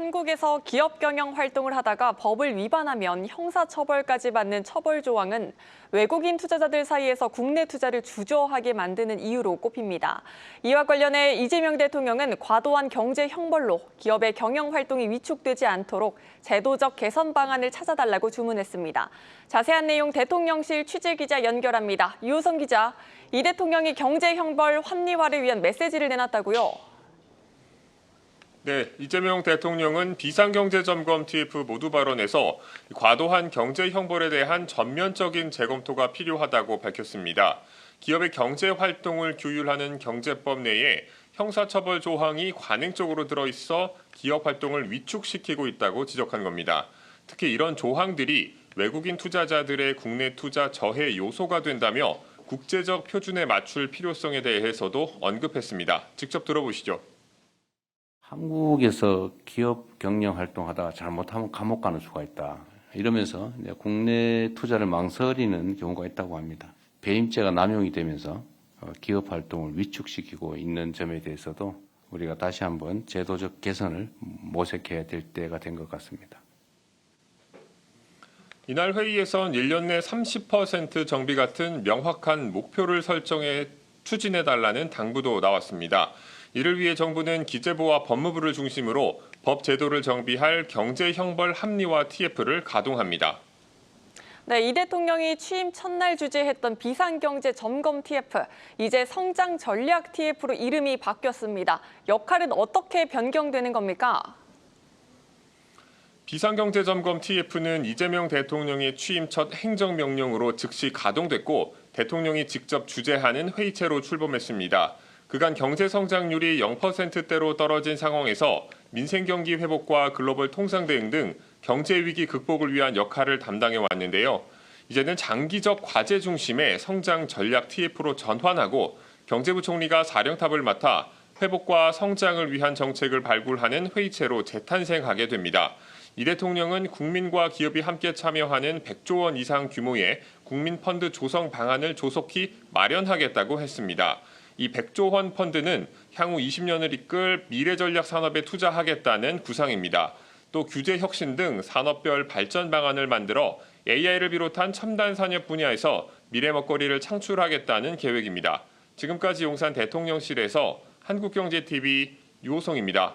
한국에서 기업 경영 활동을 하다가 법을 위반하면 형사처벌까지 받는 처벌 조항은 외국인 투자자들 사이에서 국내 투자를 주저하게 만드는 이유로 꼽힙니다. 이와 관련해 이재명 대통령은 과도한 경제 형벌로 기업의 경영 활동이 위축되지 않도록 제도적 개선 방안을 찾아달라고 주문했습니다. 자세한 내용 대통령실 취재기자 연결합니다. 유호성 기자, 이 대통령이 경제 형벌 합리화를 위한 메시지를 내놨다고요? 네, 이재명 대통령은 비상경제점검 TF 모두 발언에서 과도한 경제 형벌에 대한 전면적인 재검토가 필요하다고 밝혔습니다. 기업의 경제 활동을 규율하는 경제법 내에 형사처벌 조항이 관행적으로 들어있어 기업 활동을 위축시키고 있다고 지적한 겁니다. 특히 이런 조항들이 외국인 투자자들의 국내 투자 저해 요소가 된다며 국제적 표준에 맞출 필요성에 대해서도 언급했습니다. 직접 들어보시죠. 한국에서 기업 경영 활동하다가 잘못하면 감옥 가는 수가 있다. 이러면서 국내 투자를 망설이는 경우가 있다고 합니다. 배임죄가 남용이 되면서 기업 활동을 위축시키고 있는 점에 대해서도 우리가 다시 한번 제도적 개선을 모색해야 될 때가 된 것 같습니다. 이날 회의에선 1년 내 30% 정비 같은 명확한 목표를 설정해 추진해달라는 당부도 나왔습니다. 이를 위해 정부는 기재부와 법무부를 중심으로 법 제도를 정비할 경제형벌 합리화 TF를 가동합니다. 네, 이 대통령이 취임 첫날 주재했던 비상경제점검 TF, 이제 성장전략 TF로 이름이 바뀌었습니다. 역할은 어떻게 변경되는 겁니까? 비상경제점검 TF는 이재명 대통령의 취임 첫 행정명령으로 즉시 가동됐고 대통령이 직접 주재하는 회의체로 출범했습니다. 그간 경제 성장률이 0%대로 떨어진 상황에서 민생 경기 회복과 글로벌 통상 대응 등 경제 위기 극복을 위한 역할을 담당해 왔는데요. 이제는 장기적 과제 중심의 성장 전략 TF로 전환하고 경제부총리가 사령탑을 맡아 회복과 성장을 위한 정책을 발굴하는 회의체로 재탄생하게 됩니다. 이 대통령은 국민과 기업이 함께 참여하는 100조 원 이상 규모의 국민펀드 조성 방안을 조속히 마련하겠다고 했습니다. 이 100조 원 펀드는 향후 20년을 이끌 미래전략 산업에 투자하겠다는 구상입니다. 또 규제 혁신 등 산업별 발전 방안을 만들어 AI를 비롯한 첨단 산업 분야에서 미래 먹거리를 창출하겠다는 계획입니다. 지금까지 용산 대통령실에서 한국경제TV 유호성입니다.